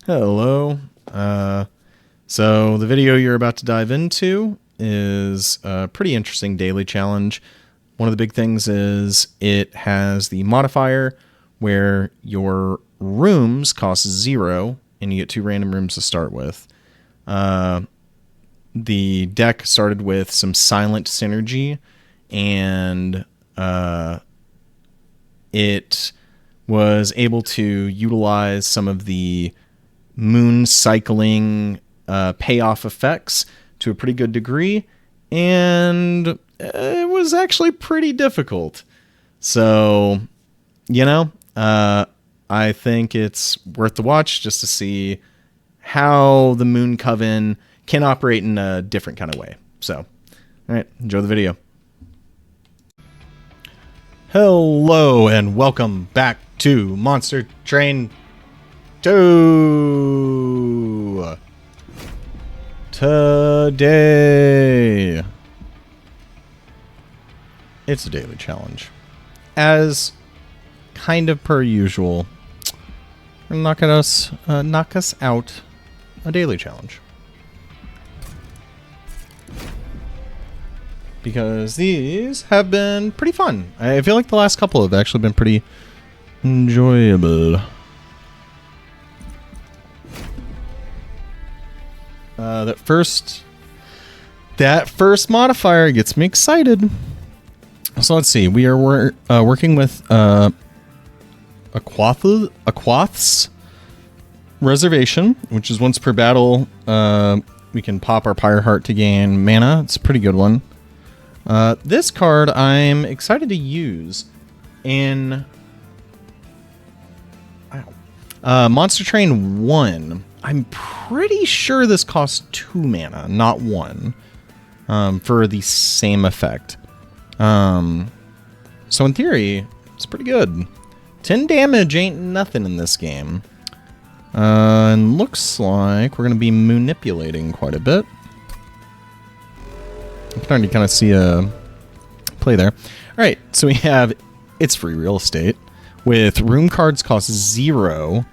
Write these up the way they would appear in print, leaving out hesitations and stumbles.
Hello. So the video you're about to dive into is a pretty interesting daily challenge. One of the big things is it has the modifier where your rooms cost 0 and you get 2 random rooms to start with. The deck started with some silent synergy, and it was able to utilize some of the moon cycling payoff effects to a pretty good degree, and it was actually pretty difficult. So, I think it's worth the watch just to see how the moon coven can operate in a different kind of way. So, all right, enjoy the video. Hello and welcome back to Monster Train 2. Today, it's a daily challenge. As kind of per usual, knock us out a daily challenge. Because these have been pretty fun. I feel like the last couple have actually been pretty enjoyable. That first modifier gets me excited. So let's see. We are working with Aquath's Reservation, which is once per battle. We can pop our Pyre Heart to gain mana. It's a pretty good one. This card I'm excited to use in Monster Train 1. I'm pretty sure this costs 2 mana, not 1, for the same effect. So in theory, it's pretty good. 10 damage ain't nothing in this game. And looks like we're going to be manipulating quite a bit. I can already kind of see a play there. All right, so we have It's Free Real Estate with room cards cost 0,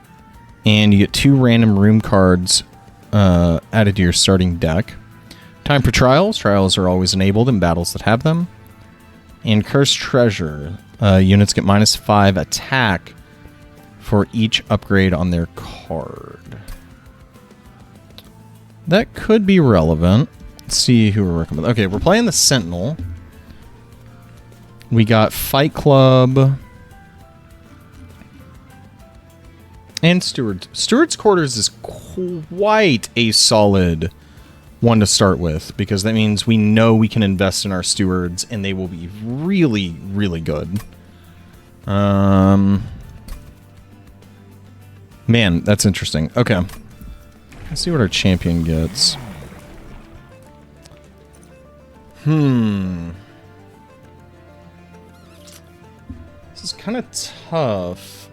and you get 2 random room cards added to your starting deck. Time for Trials. Trials are always enabled in battles that have them. And Cursed Treasure. Units get -5 attack for each upgrade on their card. That could be relevant. Let's see who we're working with. Okay, we're playing the Sentinel. We got Fight Club and Steward. Steward's Quarters is quite a solid one to start with, because that means we know we can invest in our stewards and they will be really, really good. Man, that's interesting. Okay. Let's see what our champion gets. This is kind of tough.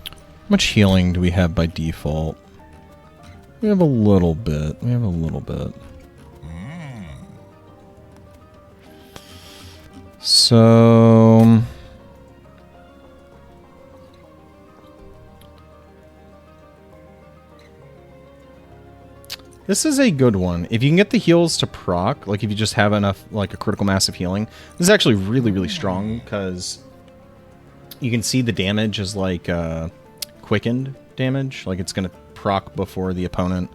How much healing do we have by default? We have a little bit. So this is a good one. If you can get the heals to proc, like if you just have enough, like a critical mass of healing, this is actually really, really strong, because you can see the damage is like quickened damage. Like it's going to proc before the opponent,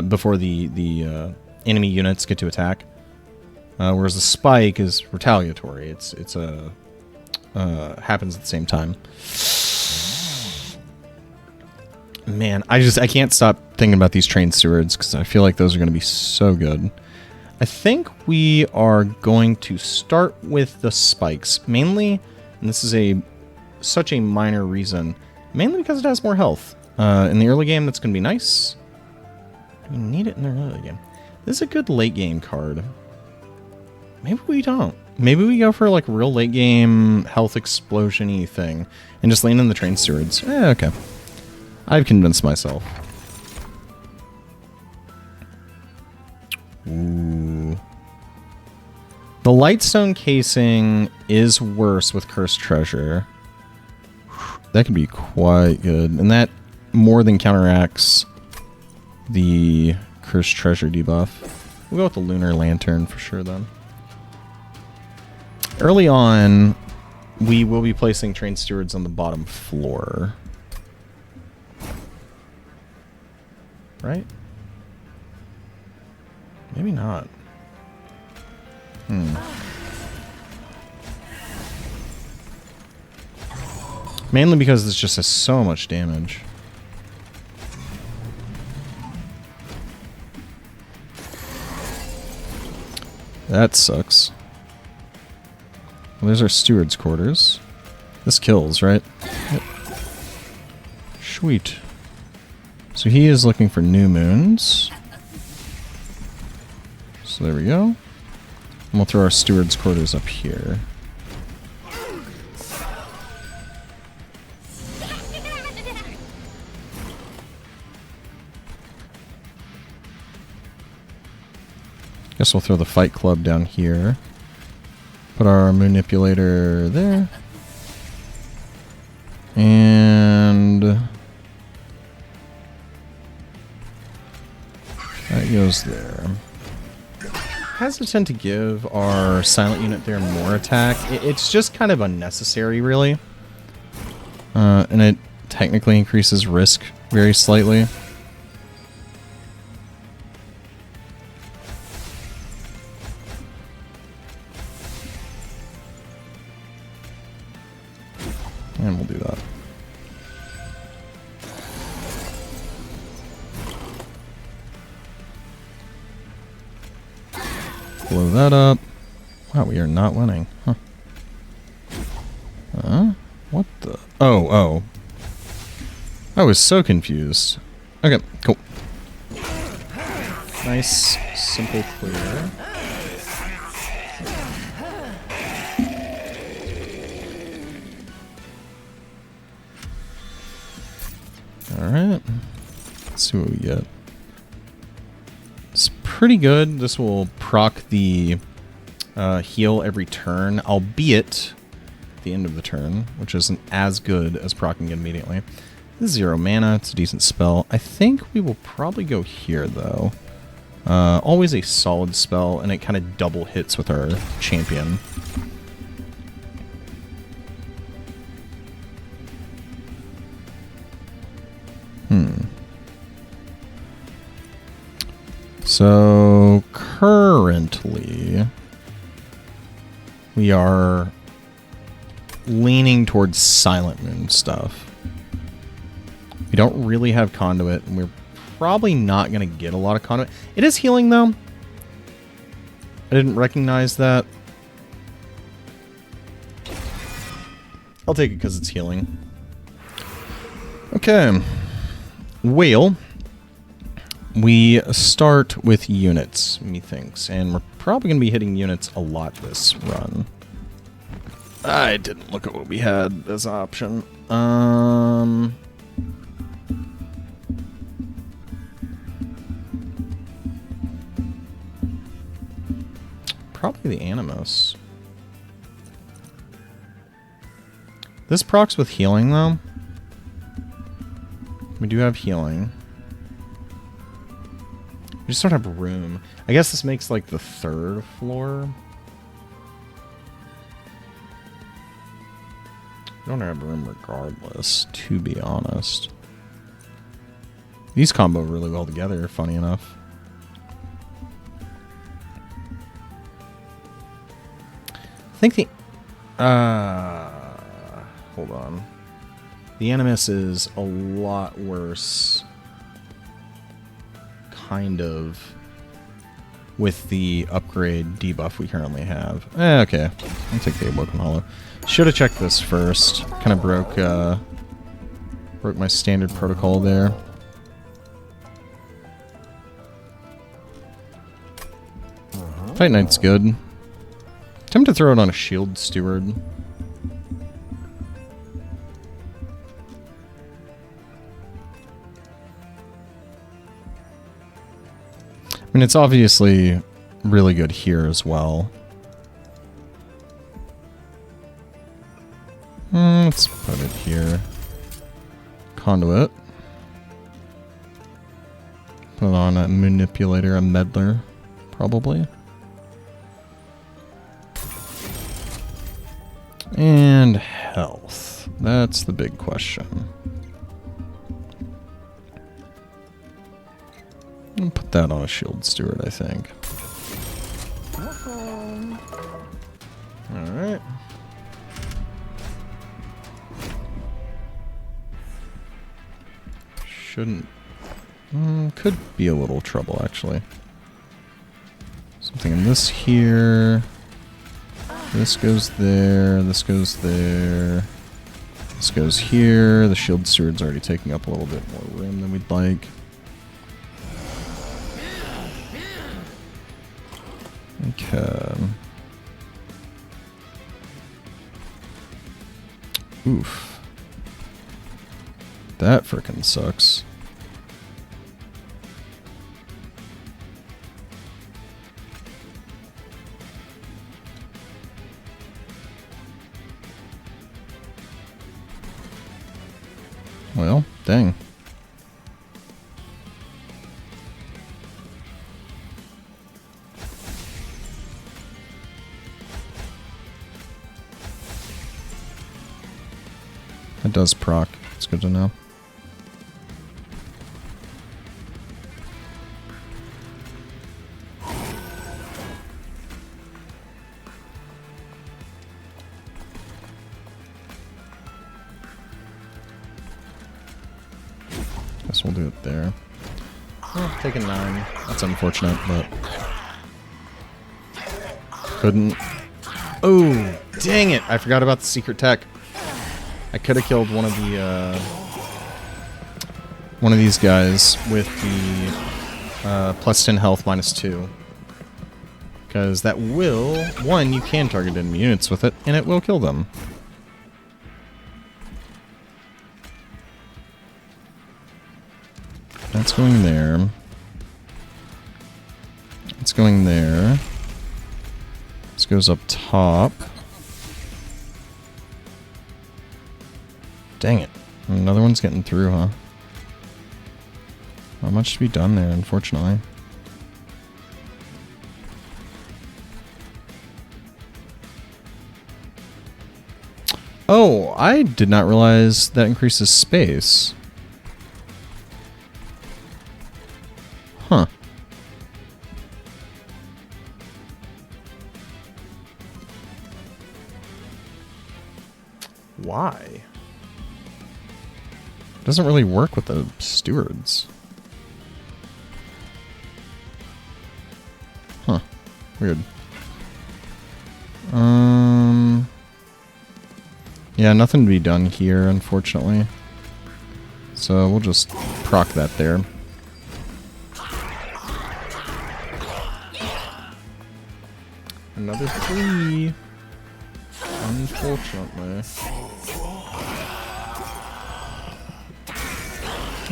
before the enemy units get to attack. Whereas the spike is retaliatory. It's happens at the same time. Man, I can't stop thinking about these train stewards, because I feel like those are going to be so good. I think we are going to start with the spikes, mainly, and this is such a minor reason, mainly because it has more health. In the early game, that's going to be nice. We need it in the early game. This is a good late game card. Maybe we don't. Maybe we go for like a real late game health explosion-y thing and just land in the train stewards. Okay. I've convinced myself. Ooh. The Lightstone casing is worse with Cursed Treasure. That could be quite good. And that more than counteracts the Cursed Treasure debuff. We'll go with the Lunar Lantern for sure then. Early on, we will be placing Train Stewards on the bottom floor. Right? Maybe not. Mainly because this just has so much damage. That sucks. Well, there's our steward's quarters. This kills, right? Yep. Sweet. So he is looking for new moons. So there we go. And we'll throw our steward's quarters up here. Guess we'll throw the fight club down here. Put our manipulator there. And that goes there. Hesitant to give our silent unit there more attack. It's just kind of unnecessary, really. And it technically increases risk very slightly. And we'll do that. Blow that up. Wow, we are not winning. Huh. What the? Oh. I was so confused. Okay, cool. Nice, simple clear. Alright. Let's see what we get. It's pretty good. This will proc the heal every turn, albeit at the end of the turn, which isn't as good as proccing it immediately. This is 0 mana. It's a decent spell. I think we will probably go here, though. Always a solid spell, and it kind of double hits with our champion. So, currently, we are leaning towards Silent Moon stuff. We don't really have Conduit, and we're probably not going to get a lot of Conduit. It is healing, though. I didn't recognize that. I'll take it because it's healing. Okay. Well, we start with units, methinks, and we're probably going to be hitting units a lot this run. I didn't look at what we had as option. Probably the Animus. This procs with healing, though. We do have healing. We just don't have room. I guess this makes like the 3rd floor. We don't have room regardless, to be honest. These combo really well together, funny enough. I think the... hold on. The Animus is a lot worse, kind of, with the upgrade debuff we currently have. Okay. I'll take the Awoken Hollow. Should have checked this first. Kind of broke my standard protocol there. Fight Knight's good. Attempt to throw it on a Shield Steward. I mean, it's obviously really good here as well. Let's put it here. Conduit. Put on a manipulator, a meddler, probably. And health. That's the big question. I'll put that on a shield steward, I think. Alright. Shouldn't... could be a little trouble, actually. Something in this here. This goes there. This goes there. This goes here. The shield steward's already taking up a little bit more room than we'd like. Okay. Oof. That frickin' sucks. Well, dang. It does proc. It's good to know. Guess we'll do it there. Oh, take a 9. That's unfortunate, but... couldn't. Oh, dang it! I forgot about the secret tech. I could have killed one of these guys with the plus 10 health minus 2. Because that will... 1, you can target enemy units with it, and it will kill them. That's going there. It's going there. This goes up top. Dang it. Another one's getting through, huh? Not much to be done there, unfortunately. Oh, I did not realize that increases space. Huh. Why? Doesn't really work with the stewards. Huh. Weird. Yeah, nothing to be done here, unfortunately. So we'll just proc that there. Another 3. Unfortunately.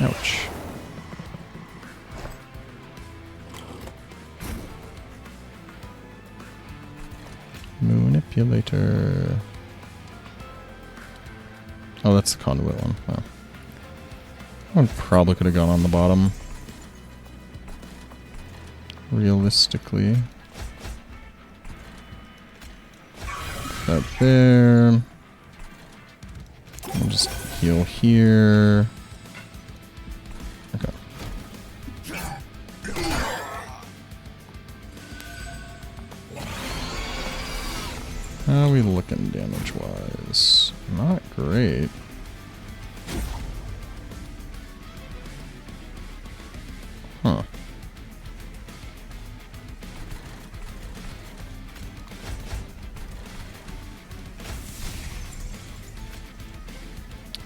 Ouch. Manipulator. Oh, that's the conduit one. Oh. That one probably could have gone on the bottom. Realistically. That there. I'll just heal here. Okay. How are we looking damage-wise? Not great. Huh.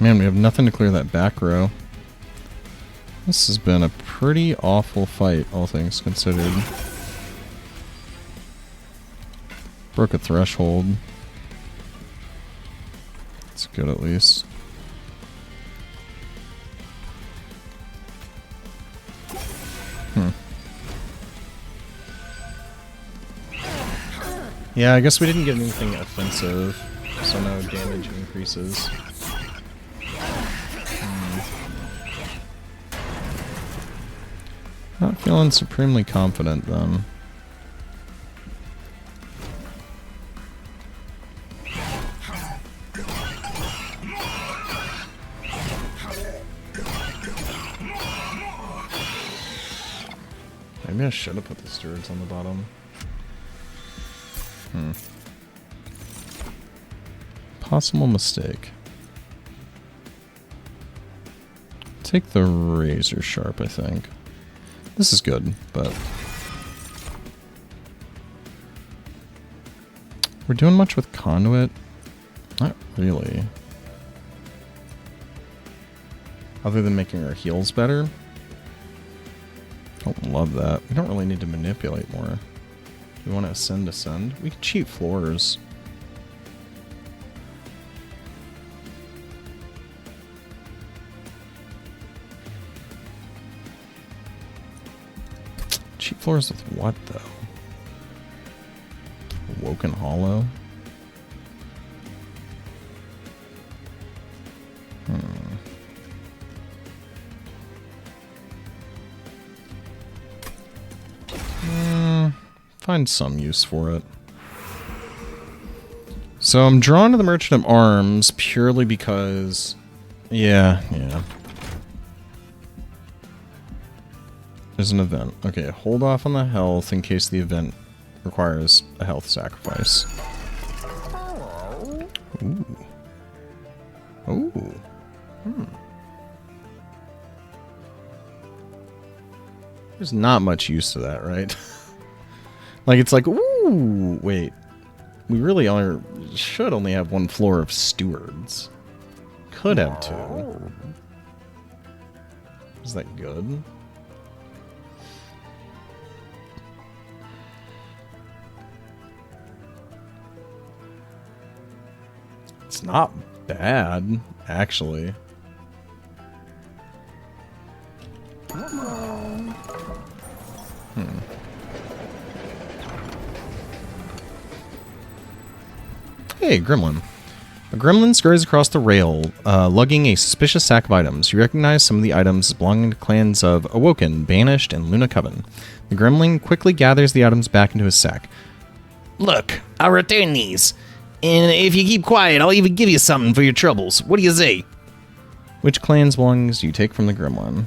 Man, we have nothing to clear that back row. This has been a pretty awful fight, all things considered. Broke a threshold. It's good at least. Yeah, I guess we didn't get anything offensive, so no damage increases. Not feeling supremely confident then. Maybe I should have put the stewards on the bottom. Possible mistake. Take the razor sharp, I think. This is good, but... We're doing much with conduit? Not really. Other than making our heals better? Don't love that. We don't really need to manipulate more. Do we want to ascend? We can cheat floors. Cheat floors with what, though? Woken Hollow? Find some use for it. So I'm drawn to the Merchant of Arms purely because... Yeah. There's an event. Okay, hold off on the health in case the event requires a health sacrifice. Ooh. There's not much use to that, right? Like, it's like, ooh, wait. We really should only have one floor of stewards. Could have two. Is that good? It's not bad, actually. Hey, Gremlin. A gremlin scurries across the rail, lugging a suspicious sack of items. You recognize some of the items as belonging to clans of Awoken, Banished, and Luna Coven. The gremlin quickly gathers the items back into his sack. Look, I'll return these. And if you keep quiet, I'll even give you something for your troubles. What do you say? Which clan's belongings do you take from the gremlin?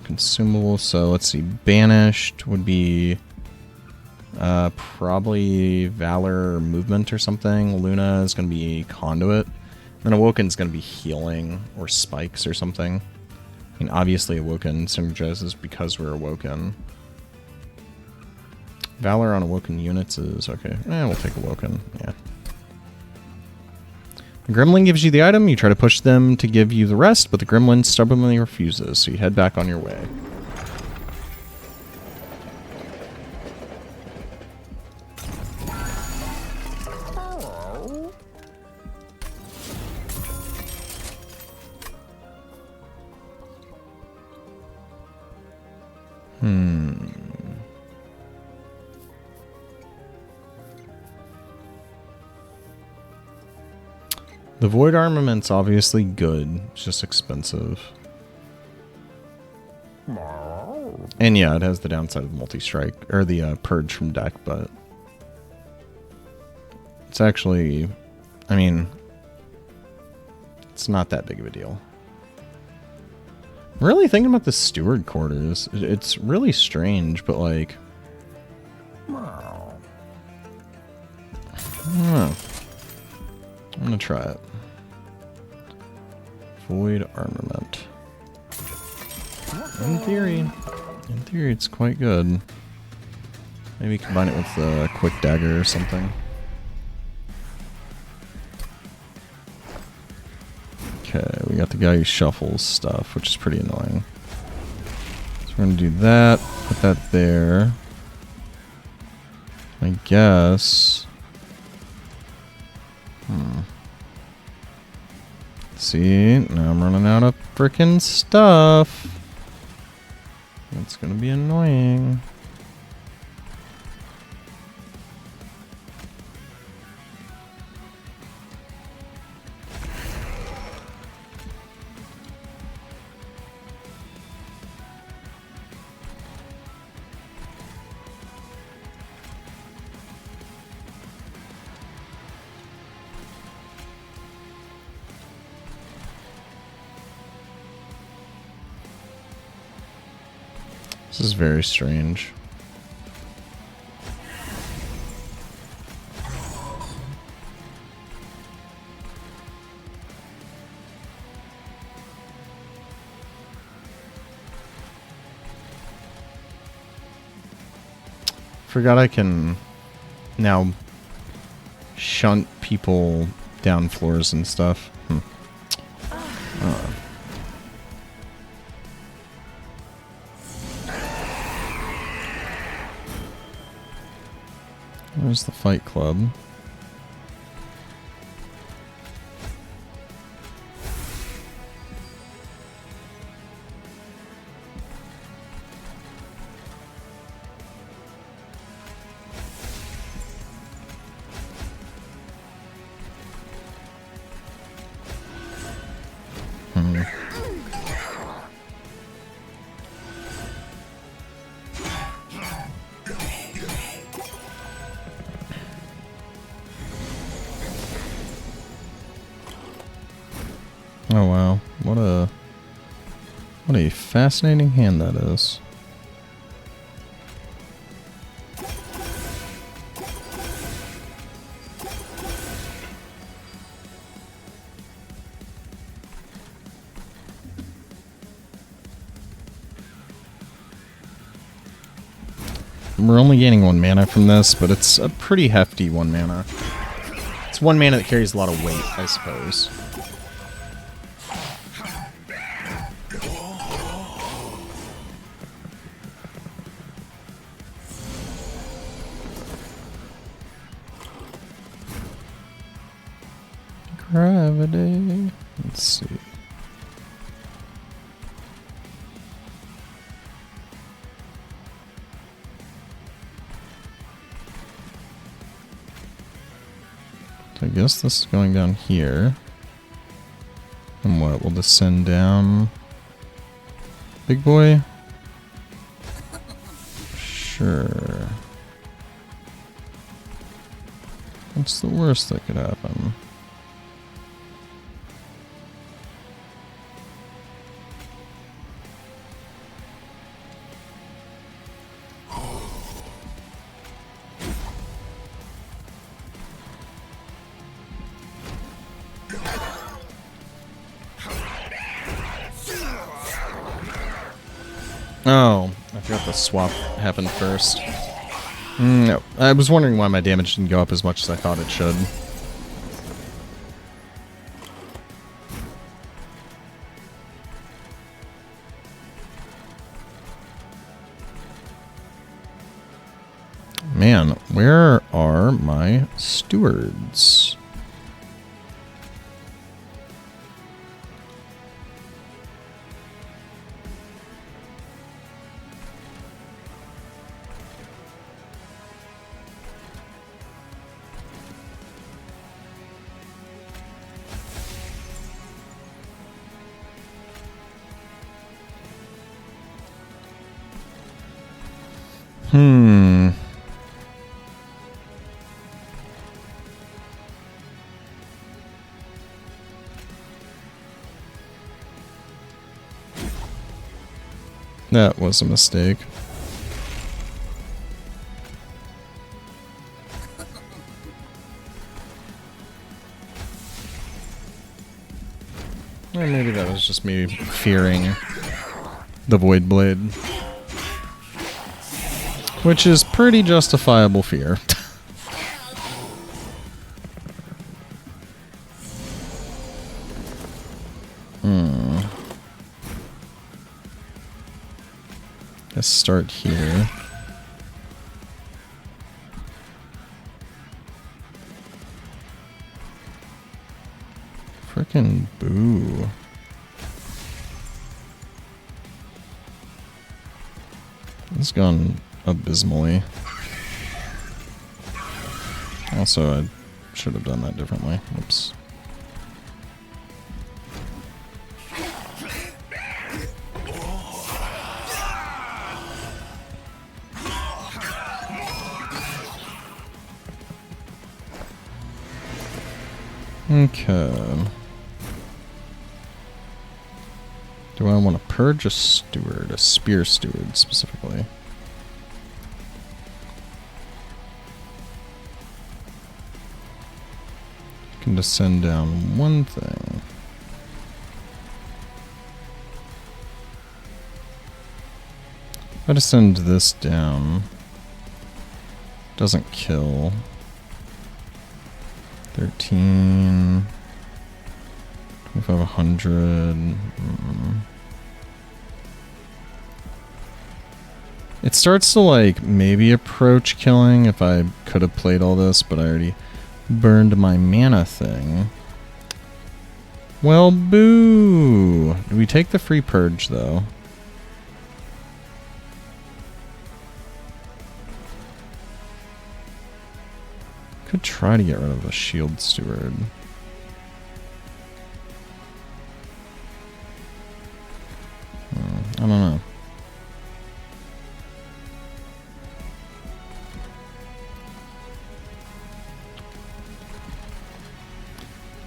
Consumable, so let's see. Banished would be probably Valor or Movement or something. Luna is going to be Conduit. Then Awoken's going to be Healing or Spikes or something. I mean, obviously Awoken synergizes because we're Awoken. Valor on Awoken units is... okay, we'll take Awoken, yeah. The gremlin gives you the item, you try to push them to give you the rest, but the gremlin stubbornly refuses, so you head back on your way. The Void Armament's obviously good, it's just expensive. And yeah, it has the downside of multi-strike, or the purge from deck, but... it's actually... I mean... it's not that big of a deal. I'm really thinking about the Steward Quarters. It's really strange, but like... I don't know. I'm gonna try it. Void Armament. In theory, it's quite good. Maybe combine it with a Quick Dagger or something. Okay, we got the guy who shuffles stuff, which is pretty annoying. So we're gonna do that, put that there. I guess... See, now I'm running out of frickin' stuff. It's gonna be annoying. This is very strange. Forgot I can now shunt people down floors and stuff. Where's the fight club? Oh wow, what a fascinating hand that is. We're only gaining 1 mana from this, but it's a pretty hefty 1 mana. It's 1 mana that carries a lot of weight, I suppose. Gravity. Let's see. So I guess this is going down here. And what? We'll descend down. Big boy? Sure. What's the worst that could happen? Oh, I forgot the swap happened first. No, I was wondering why my damage didn't go up as much as I thought it should. Man, where are my stewards? That was a mistake. Or maybe that was just me fearing the Voidblade. Which is pretty justifiable fear. Let's start here. Frickin' boo. It's gone abysmally. Also, I should have done that differently. Oops. Okay. Do I want to purge a steward, a spear steward specifically? I can just send down one thing. If I just send this down, doesn't kill. 13, 2500. It starts to like maybe approach killing if I could have played all this, but I already burned my mana thing. Well, boo. Do we take the free purge though? Could try to get rid of a shield steward. I don't know.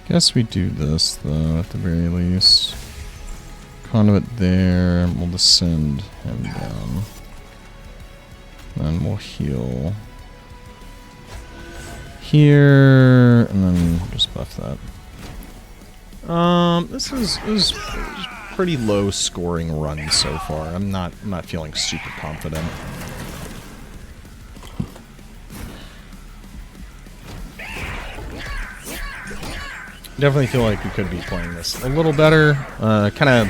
Guess we do this though, at the very least. Conduit there, we'll just send him down. Then we'll heal here, and then just buff that. This is pretty low scoring run so far. I'm not feeling super confident. Definitely feel like we could be playing this a little better. Kind of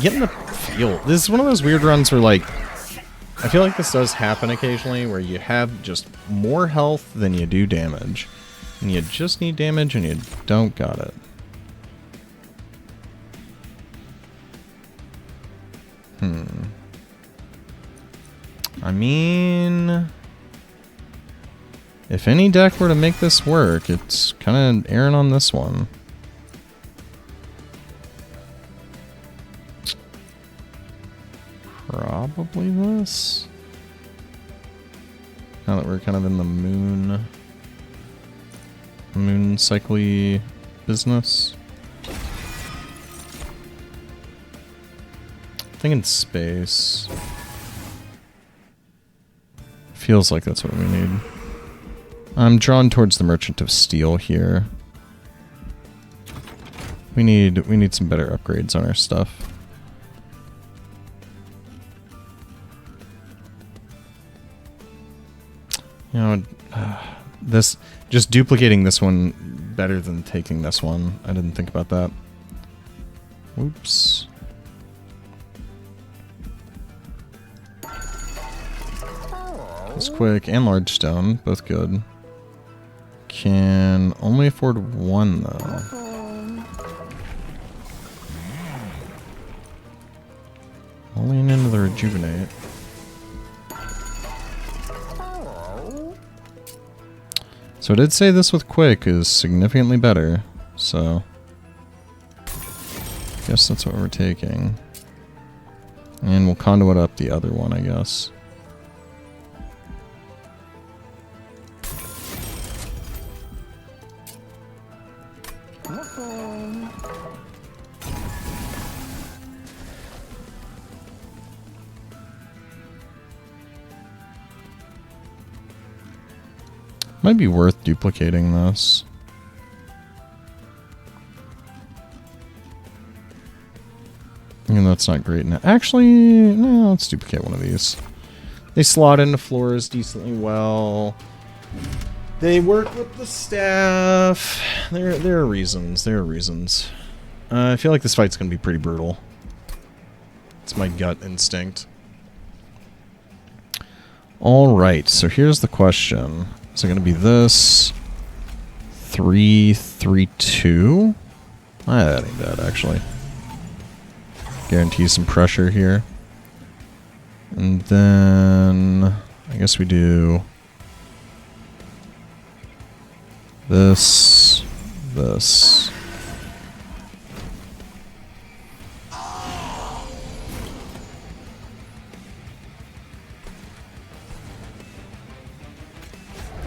getting the feel. This is one of those weird runs where like I feel like this does happen occasionally where you have just more health than you do damage. And you just need damage and you don't got it. I mean, if any deck were to make this work, it's kind of erring on this one. Probably this. Now that we're kind of in the moon cycle-y business. Thinking space. Feels like that's what we need. I'm drawn towards the Merchant of Steel here. We need some better upgrades on our stuff. You know, this just duplicating this one better than taking this one. I didn't think about that. Oops. It's quick and large stone, both good. Can only afford one though. I'll lean into the rejuvenate. So I did say this with quick is significantly better, so guess that's what we're taking. And we'll conduit up the other one, I guess. Might be worth duplicating this. Even though it's not great now. Actually, no, let's duplicate one of these. They slot into floors decently well. They work with the staff. There are reasons. There are reasons. I feel like this fight's gonna be pretty brutal. It's my gut instinct. Alright, so here's the question. Is it going to be this? 3-3-2? That ain't bad, actually. Guarantee some pressure here. And then I guess we do this, this.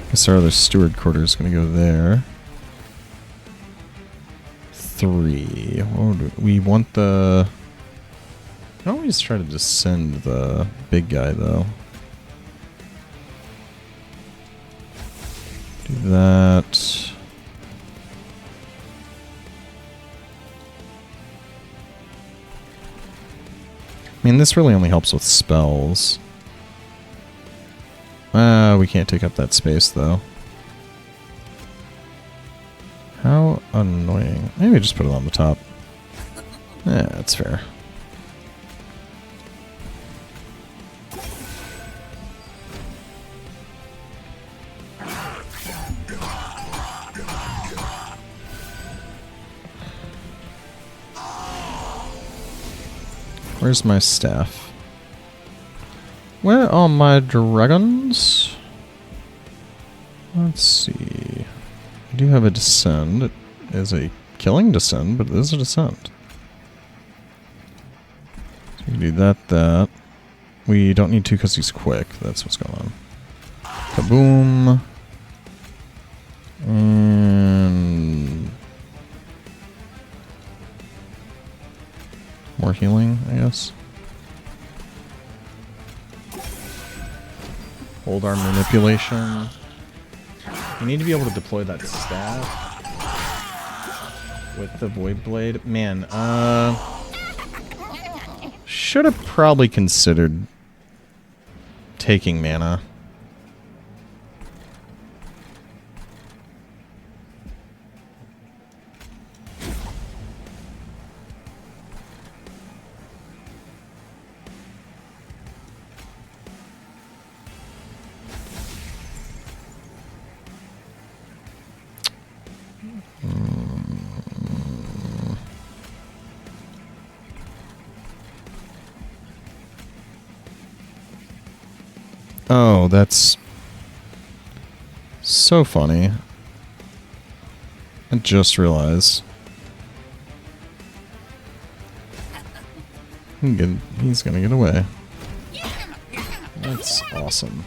Guess our other steward quarter is going to go there. 3. Oh, we want the I always try to descend the big guy, though. Do that. I mean, this really only helps with spells. We can't take up that space, though. How annoying. Maybe just put it on the top. Yeah, that's fair. Where's my staff? Where are my dragons? Let's see. I do have a descend. It is a killing descend, but it is a descend. So we can do that. We don't need to because he's quick. That's what's going on. Kaboom. And more healing, I guess. Hold arm manipulation. You need to be able to deploy that staff with the Voidblade. Man, should have probably considered taking mana. Oh, that's so funny. I just realized. He's gonna get away. That's awesome.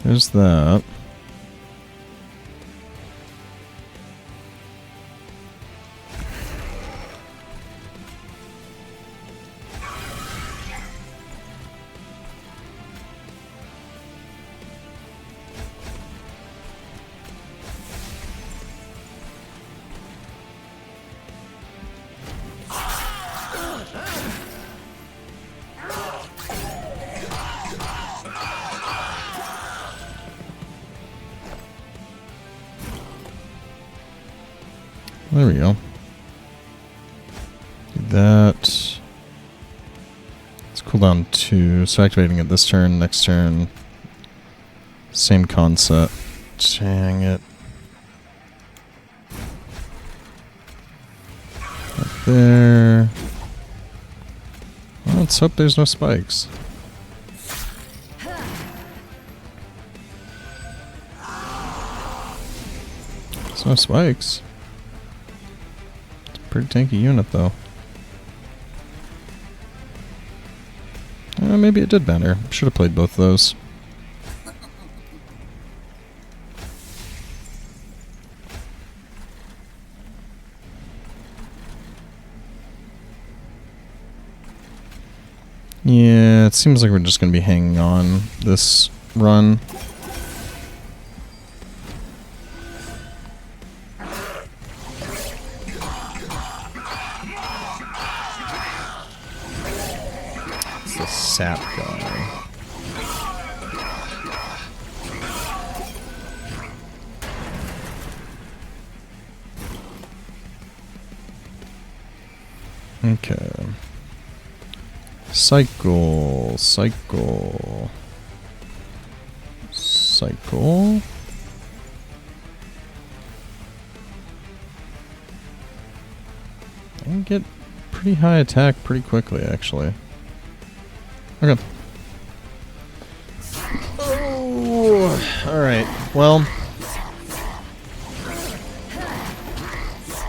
There's that. There we go. Do that. It's cooldown 2, so activating it this turn, next turn. Same concept. Dang it. Up there. Well, let's hope there's no spikes. There's no spikes. Pretty tanky unit, though. Maybe it did matter. Should have played both of those. Yeah, it seems like we're just going to be hanging on this run. Sap guy. Okay. Cycle. I can get pretty high attack pretty quickly, actually. Okay. Oh, alright. Well,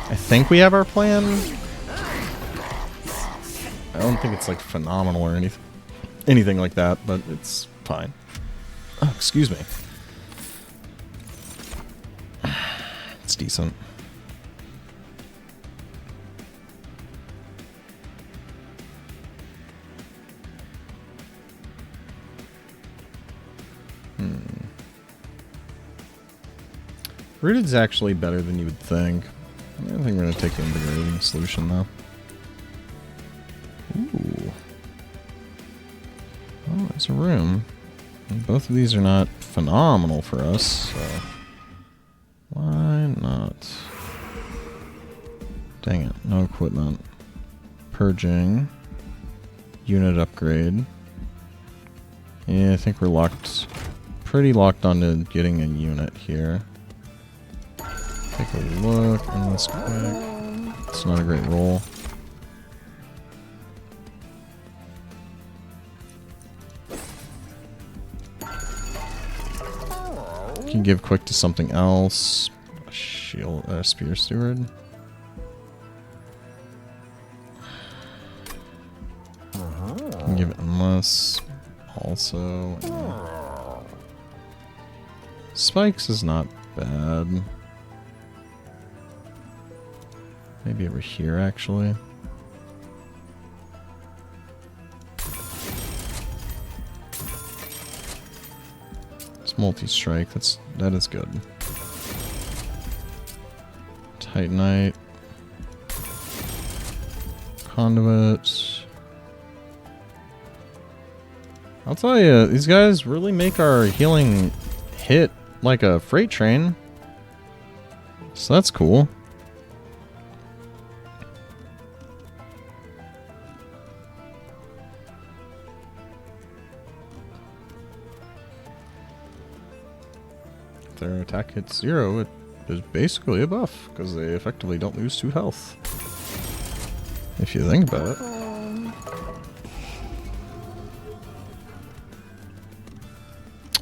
I think we have our plan. I don't think it's like phenomenal or anything. anything like that, but it's fine. Oh, excuse me. It's decent. Rooted's actually better than you would think. I think we're going to take the invigorating solution, though. Ooh. Oh, there's a room. And both of these are not phenomenal for us, so... why not? Dang it, no equipment. Purging. Unit upgrade. Yeah, I think we're locked... pretty locked onto getting a unit here. Take a look on this quick. It's not a great roll. Can give quick to something else. A shield, spear steward. Can give it unless. Also. Spikes is not bad. Maybe over here, actually. It's multi-strike. That is good. Titanite. Conduit. I'll tell you, these guys really make our healing hit like a freight train. So that's cool. Their attack hits 0, it is basically a buff, because they effectively don't lose 2 health. If you think about it.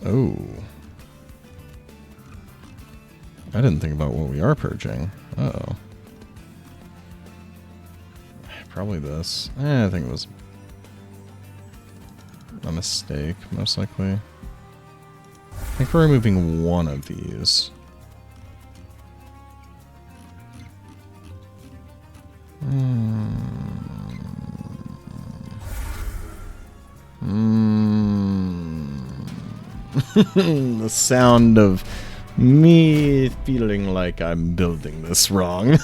Oh. I didn't think about what we are purging. Uh-oh. Probably this. I think it was a mistake, most likely. I think we're removing one of these. The sound of me feeling like I'm building this wrong.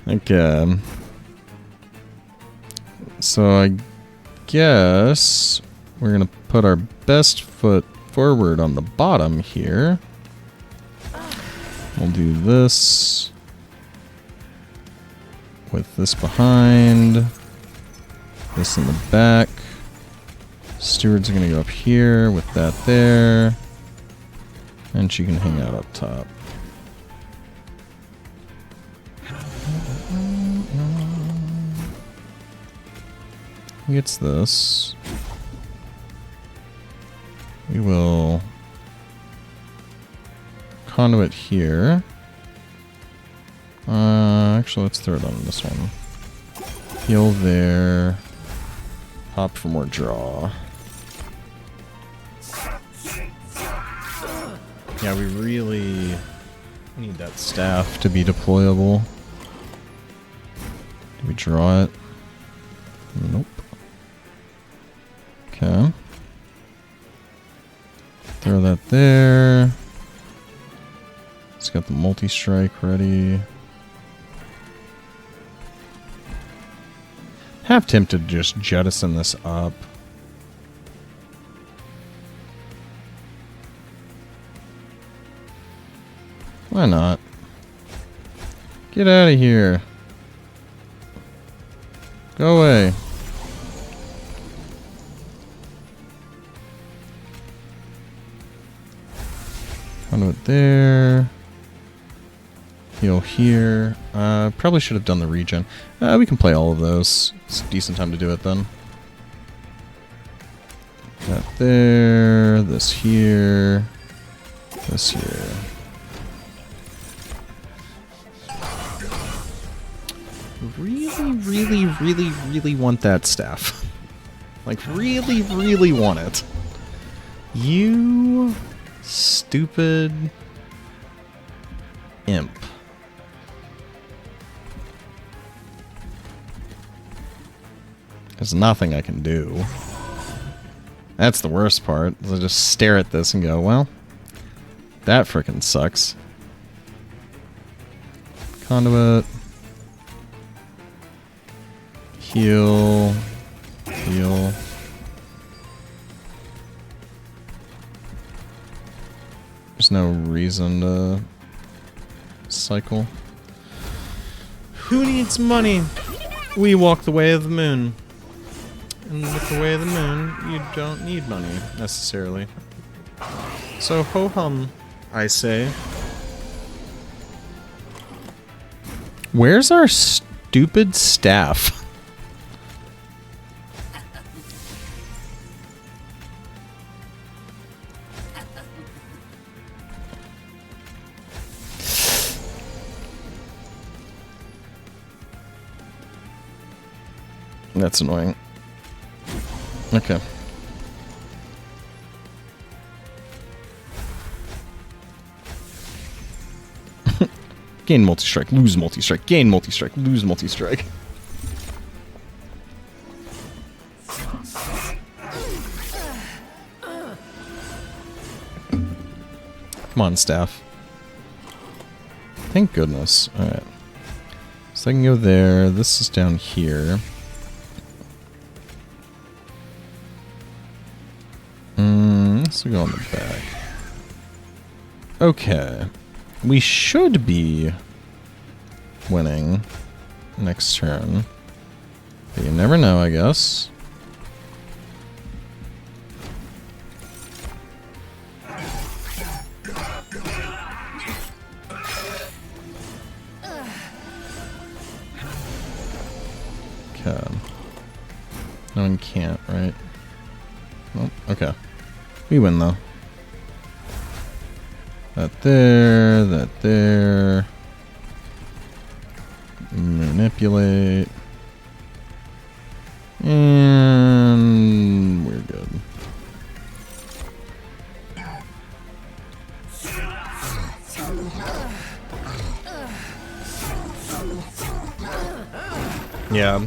Okay. So I guess we're gonna put our best foot forward on the bottom here. We'll do this with this behind, this in the back. Stewards are gonna go up here with that there, and she can hang out up top. Who gets this? We will conduit here. Actually, let's throw it on this one. Heal there. Hop for more draw. Yeah, we really need that staff to be deployable. Do we draw it? Nope. Okay. Throw that there. It's got the multi-strike ready. Half tempted to just jettison this up. Why not? Get out of here. Go away. Conduit there. Heal here. Probably should have done the regen. We can play all of those. It's a decent time to do it then. That there. This here. This here. Really want that staff. Like, really, really want it. You stupid imp. There's nothing I can do. That's the worst part. Is I just stare at this and go, well, that frickin' sucks. Conduit. Heal. Heal. There's no reason to cycle. Who needs money? We walk the way of the moon. And with the way of the moon, you don't need money, necessarily. So ho-hum, I say. Where's our stupid staff? That's annoying. Okay. Gain multi-strike, lose multi-strike, gain multi-strike, lose multi-strike. Come on, staff. Thank goodness. Alright. So I can go there. This is down here. This will go on the back. Okay. We should be winning next turn. But you never know, I guess. Okay. No one can't, right? Nope. Okay. We win, though. That there, that there. Manipulate. And we're good. Yeah.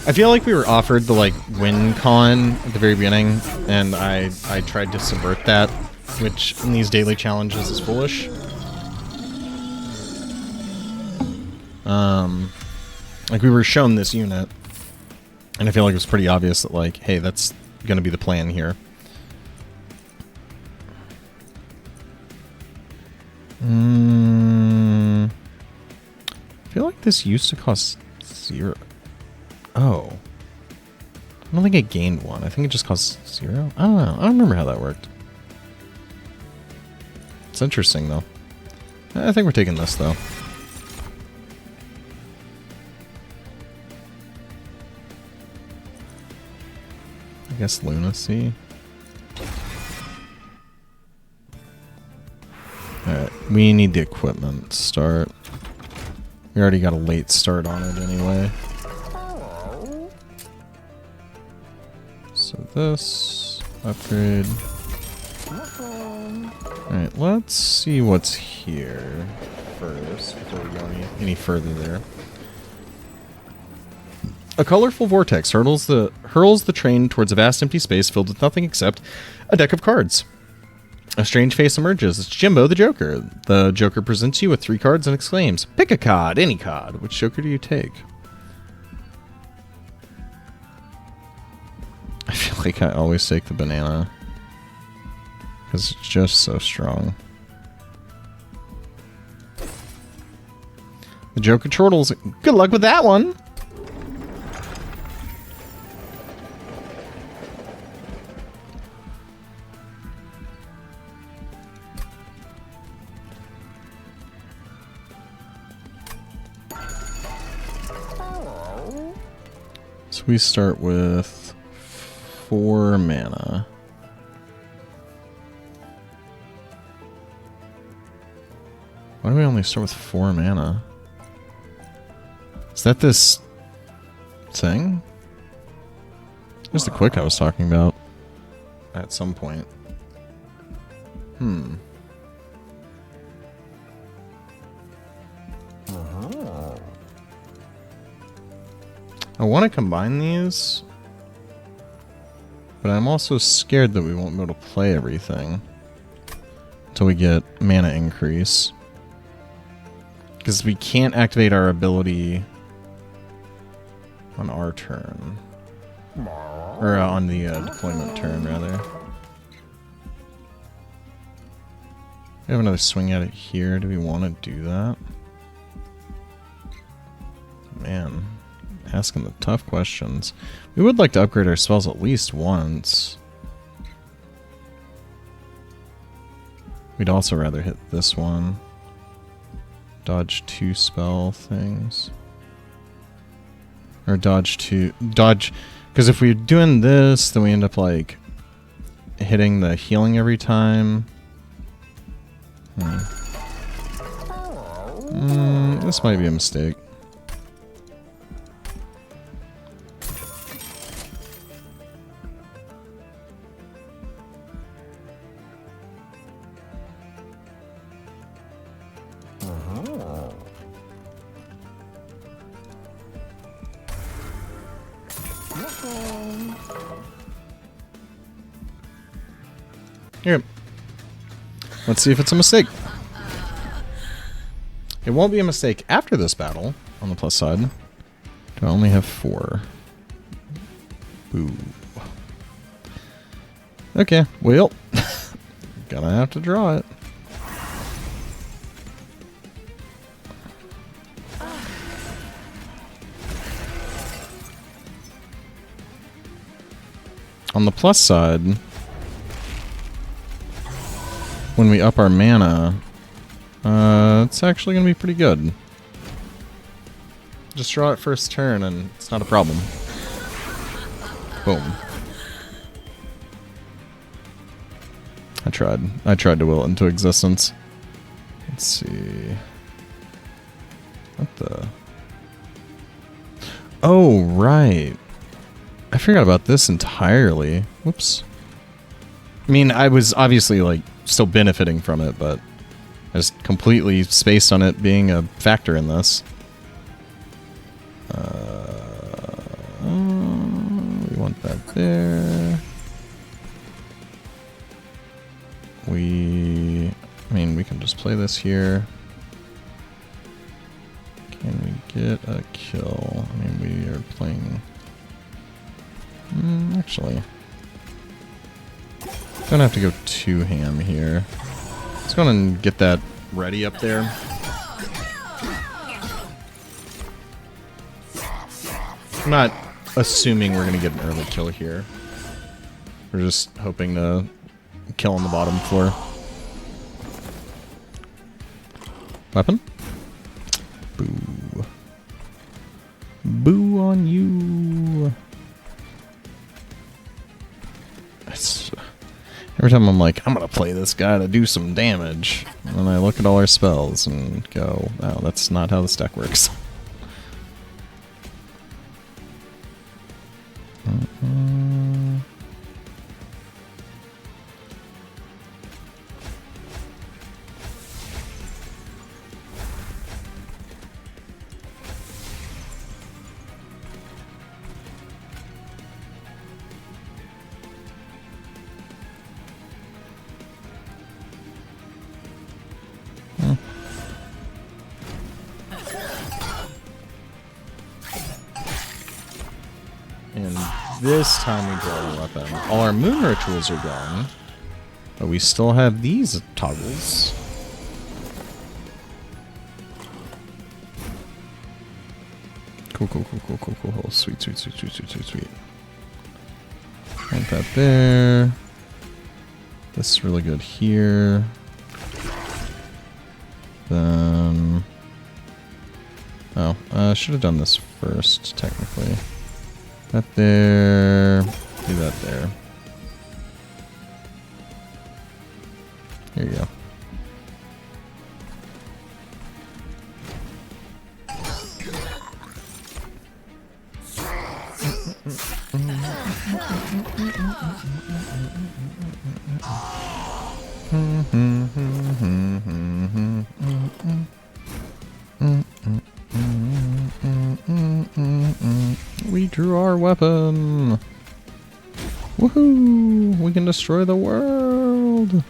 I feel like we were offered the, like, win con at the very beginning, and I tried to subvert that, which in these daily challenges is foolish. Like, we were shown this unit, and I feel like it was pretty obvious that, like, hey, that's gonna be the plan here. I feel like this used to cost 0. Oh. I don't think it gained 1. I think it just cost 0. I don't know. I don't remember how that worked. It's interesting, though. I think we're taking this, though. I guess lunacy. Alright, we need the equipment to start. We already got a late start on it anyway. So this, upgrade. Alright, let's see what's here first before we go any further there. A colorful vortex hurls the train towards a vast empty space filled with nothing except a deck of cards. A strange face emerges. It's Jimbo the Joker. The Joker presents you with 3 cards and exclaims, "Pick a card, any card. Which Joker do you take?" I feel like I always take the banana. Because it's just so strong. The Joker chortles. Good luck with that one! So we start with 4 mana. Why do we only start with 4 mana? Is that this thing? Here's the quick I was talking about. At some point. I want to combine these, but I'm also scared that we won't be able to play everything until we get mana increase. Because we can't activate our ability on our turn. Or on the deployment turn, rather. We have another swing at it here. Do we want to do that? Man. Asking the tough questions. We would like to upgrade our spells at least once. We'd also rather hit this one. Dodge 2 spell things. Or dodge 2... Dodge... Because if we're doing this, then we end up, like, hitting the healing every time. This might be a mistake. Here. Let's see if it's a mistake. It won't be a mistake after this battle, on the plus side. Do I only have 4? Boo. Okay, well, gonna have to draw it. On the plus side, when we up our mana, it's actually going to be pretty good. Just draw it first turn and it's not a problem. Boom. I tried to will it into existence. Let's see. What the? Oh, right. I forgot about this entirely. Whoops. I mean, I was obviously, like, still benefiting from it, but I just completely spaced on it being a factor in this. We want that there. I mean, we can just play this here. Can we get a kill? I mean, we are playing... actually... Don't have to go too ham here. Let's go and get that ready up there. I'm not assuming we're going to get an early kill here. We're just hoping to kill on the bottom floor. Weapon? Boo. Boo on you. Every time I'm like, I'm gonna play this guy to do some damage, and then I look at all our spells and go, oh, that's not how this deck works. And this time we draw a weapon. All our moon rituals are gone, but we still have these toggles. Cool. Sweet. Want that there. This is really good here. Then... Oh, I should have done this first, technically. That there. Do that there. Here you go. We drew our weapon. Woohoo! We can destroy the world.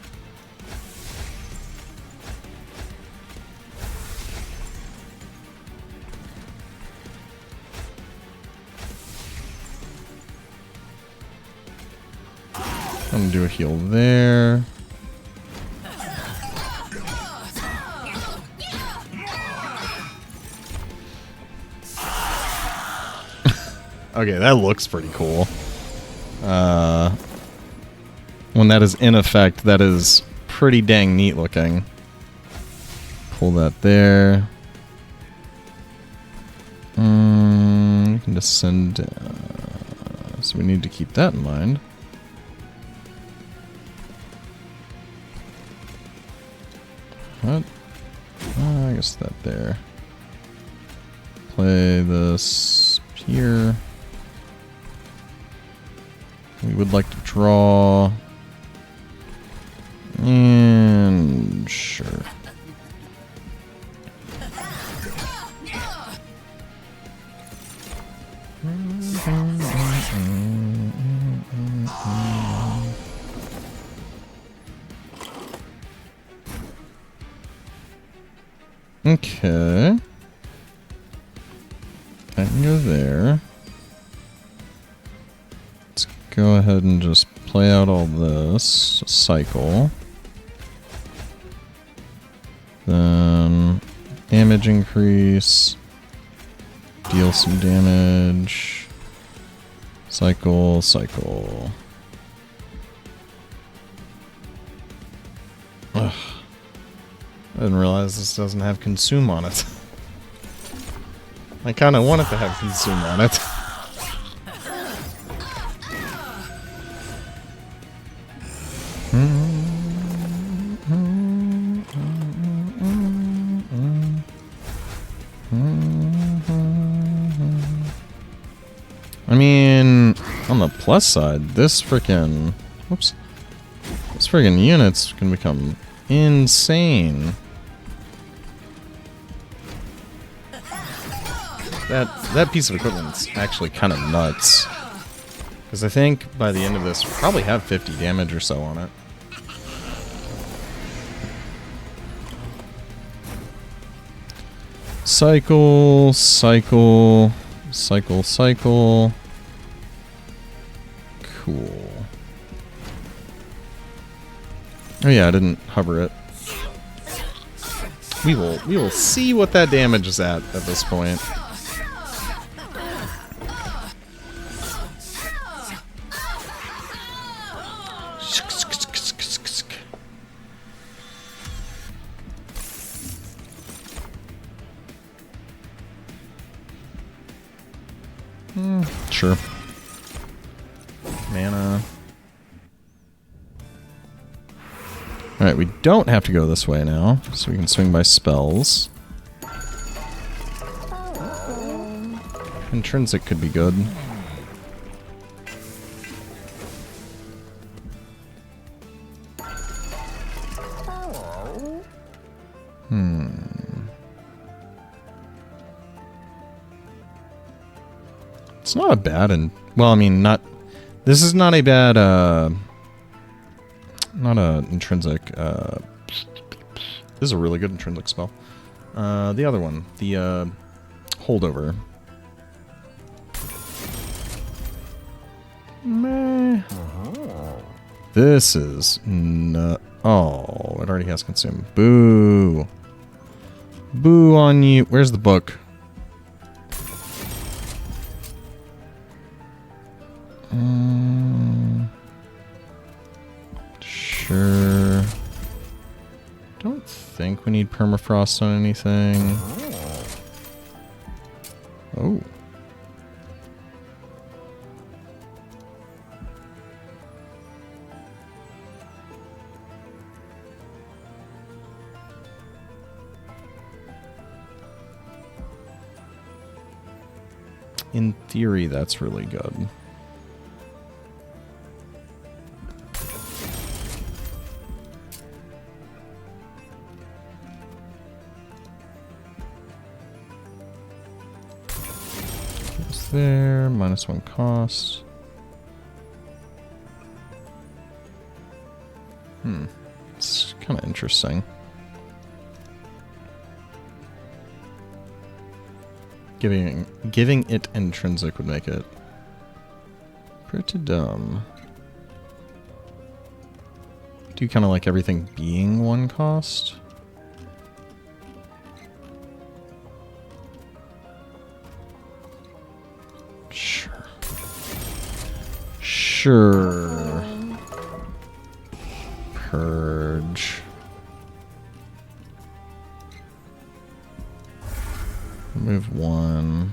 I'm gonna do a heal there. Okay, that looks pretty cool. When that is in effect, that is pretty dang neat looking. Pull that there. You can just send... so we need to keep that in mind. What? I guess that there. Play this here. We would like to draw. And sure. Okay. I can go there. Let's go ahead and just play out all this. Cycle. Then damage increase. Deal some damage. Cycle, cycle. Ugh. I didn't realize this doesn't have consume on it. I kind of want it to have consume on it. I mean, on the plus side, this freaking... Whoops. This freaking units can become insane. That piece of equipment's actually kind of nuts. Because I think by the end of this, we'll probably have 50 damage or so on it. Cycle, cycle, cycle, cycle. Cool. Oh yeah, I didn't hover it. We will see what that damage is at this point. Sure. Mana. Alright, we don't have to go this way now, so we can swing by spells. Intrinsic could be good. It's not a bad and well, I mean, not. This is not a bad. Not a intrinsic. This is a really good intrinsic spell. The other one, the holdover. Meh. This is no. Oh, it already has consumed. Boo. Boo on you. Where's the book? Sure. Don't think we need permafrost on anything. Oh. In theory, that's really good. there. -1 cost. It's kind of interesting. Giving it intrinsic would make it pretty dumb. Do you kind of like everything being 1 cost? Sure. Sure. Purge. Remove 1.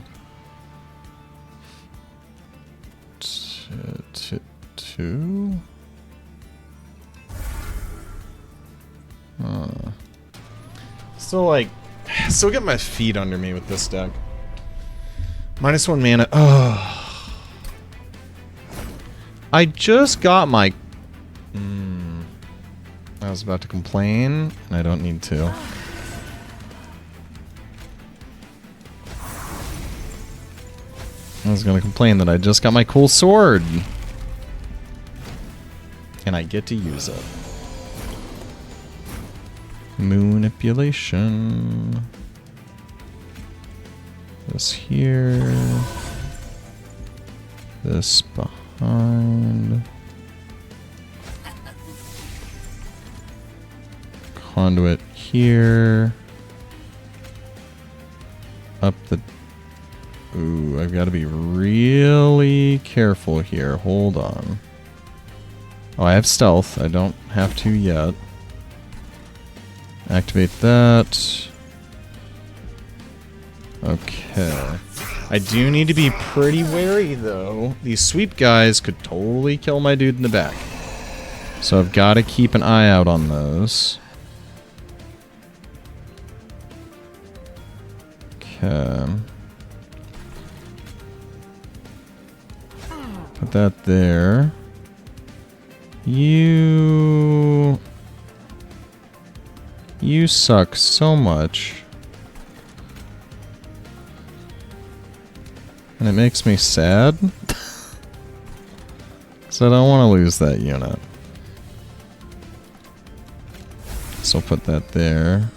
2. Still get my feet under me with this deck. -1 mana. Oh. I just got my... I was about to complain, and I don't need to. I was going to complain that I just got my cool sword. And I get to use it. Manipulation. This here. This behind. Conduit here. Up the... Ooh, I've got to be really careful here. Hold on. Oh, I have stealth. I don't have to yet. Activate that. Okay. I do need to be pretty wary, though. These sweep guys could totally kill my dude in the back. So I've got to keep an eye out on those. Okay. Put that there. You suck so much. And it makes me sad. So I don't want to lose that unit. So I'll put that there.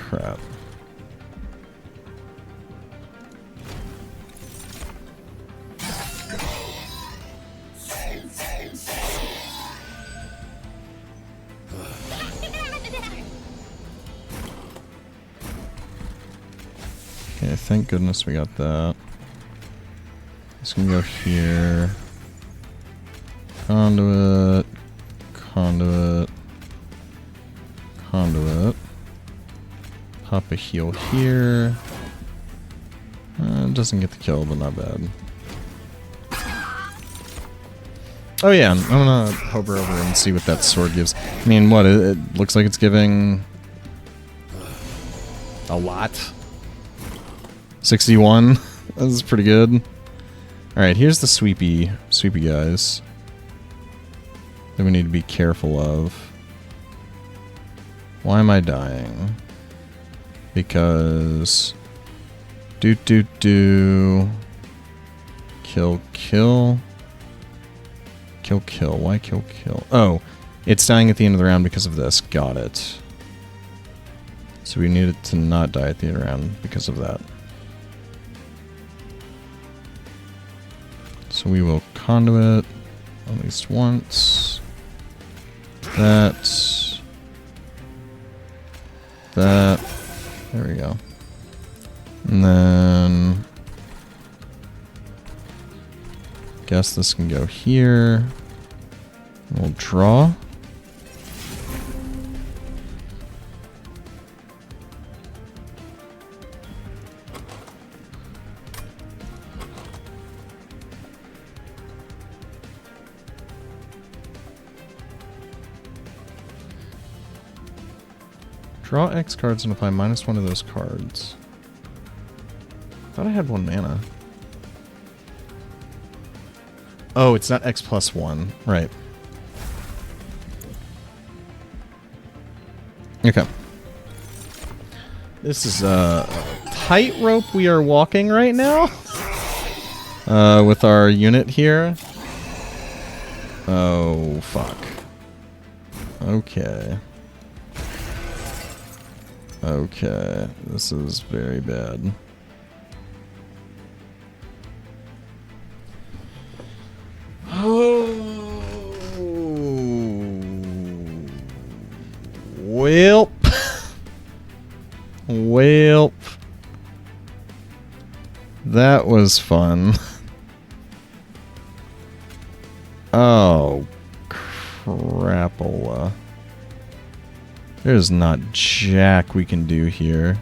Crap. Okay, thank goodness we got that. This can go here. Conduit. Conduit. Conduit. Pop a heal here. It doesn't get the kill, but not bad. Oh yeah, I'm gonna hover over and see what that sword gives. I mean, what? It looks like it's giving a lot. 61. That's pretty good. All right, here's the sweepy guys that we need to be careful of. Why am I dying? Because do. Kill. Why kill? Oh, it's dying at the end of the round because of this. Got it. So we need it to not die at the end of the round because of that. So we will conduit at least once. That. There we go. And then guess this can go here. We'll draw. Draw X cards and apply -1 of those cards. Thought I had 1 mana. Oh, it's not X plus 1. Right. Okay. This is a tightrope we are walking right now. With our unit here. Oh, fuck. Okay. Okay. This is very bad. Oh. Welp. Welp. That was fun. Oh, crapola. There's not jack we can do here.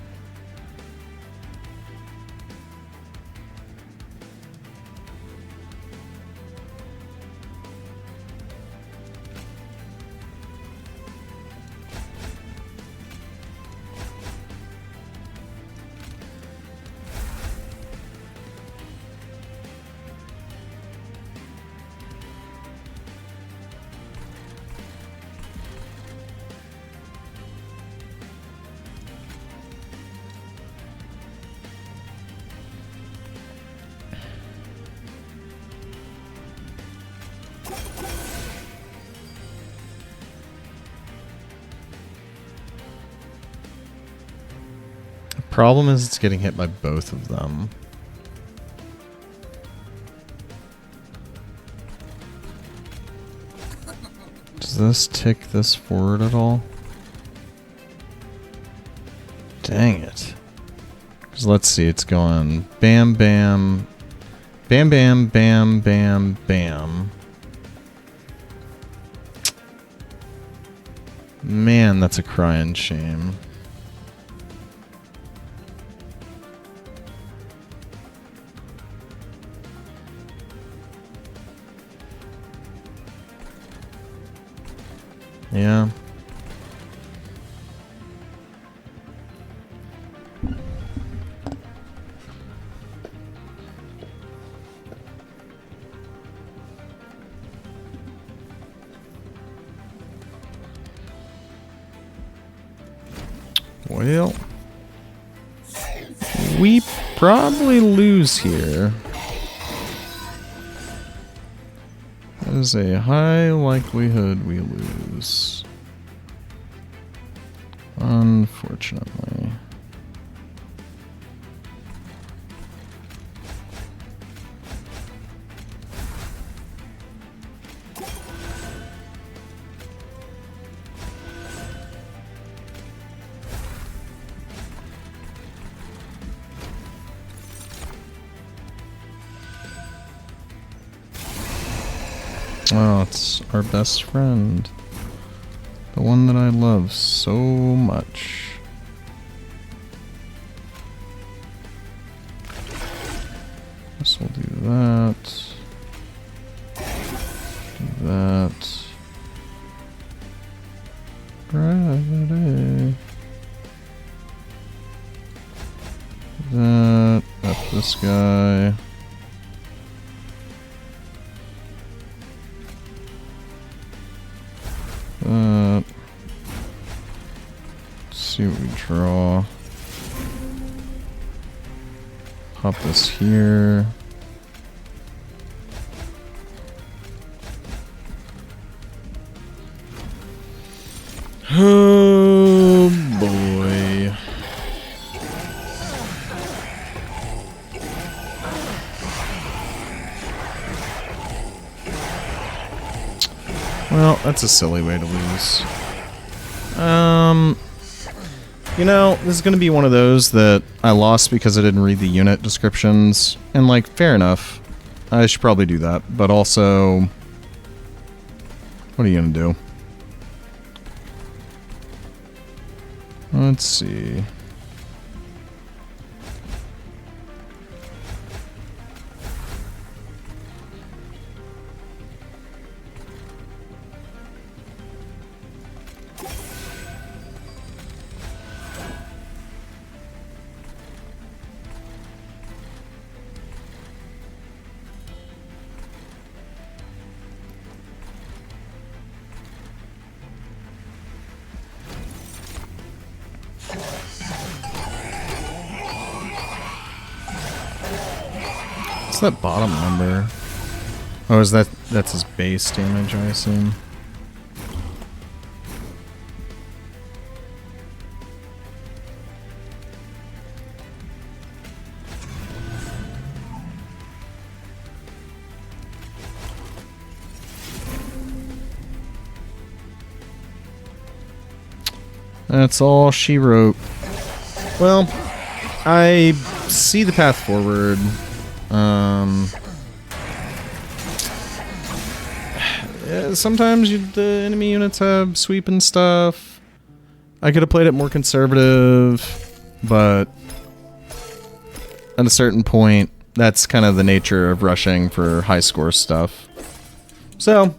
Problem is it's getting hit by both of them. Does this tick this forward at all? Dang it. Because let's see, it's going bam, bam, bam, bam, bam, bam, bam. Man, that's a crying shame. Yeah. Well, we probably lose here. There's a high likelihood we lose. Unfortunately. Oh, it's our best friend. The one that I love so much. Guess we'll do that. Do that. Gravity. That. Up this guy. Let's see what we draw. Pop this here. Oh boy. Well, that's a silly way to lose. You know, this is going to be one of those that I lost because I didn't read the unit descriptions. And, like, fair enough. I should probably do that. But also, what are you going to do? Let's see. that bottom number? Oh, that's his base damage, I assume. That's all she wrote. Well, I see the path forward. Sometimes the enemy units have sweep and stuff. I could have played it more conservative, but at a certain point, that's kind of the nature of rushing for high score stuff. So,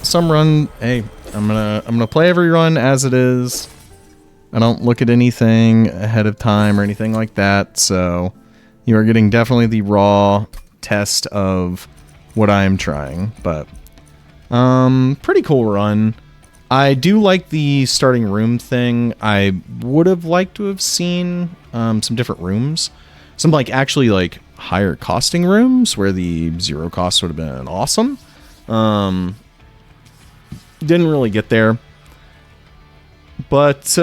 some run. Hey, I'm gonna play every run as it is. I don't look at anything ahead of time or anything like that, so you are getting definitely the raw test of what I am trying, but pretty cool run. I do like the starting room thing. I would have liked to have seen some different rooms. Some actually higher costing rooms where the zero cost would have been awesome. Didn't really get there. But,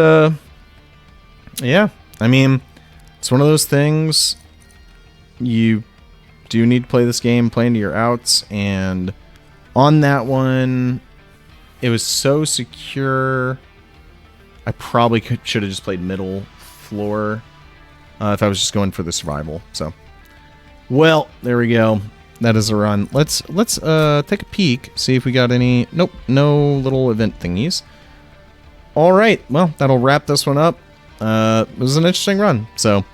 yeah, I mean, it's one of those things. You do need to play this game, play into your outs, and on that one, it was so secure. I probably should have just played middle floor if I was just going for the survival. So, well, there we go. That is a run. Let's take a peek, see if we got any. Nope, no little event thingies. All right, well, that'll wrap this one up. It was an interesting run. So,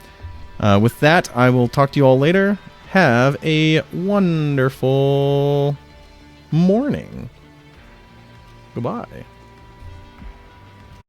with that, I will talk to you all later. Have a wonderful morning. Goodbye.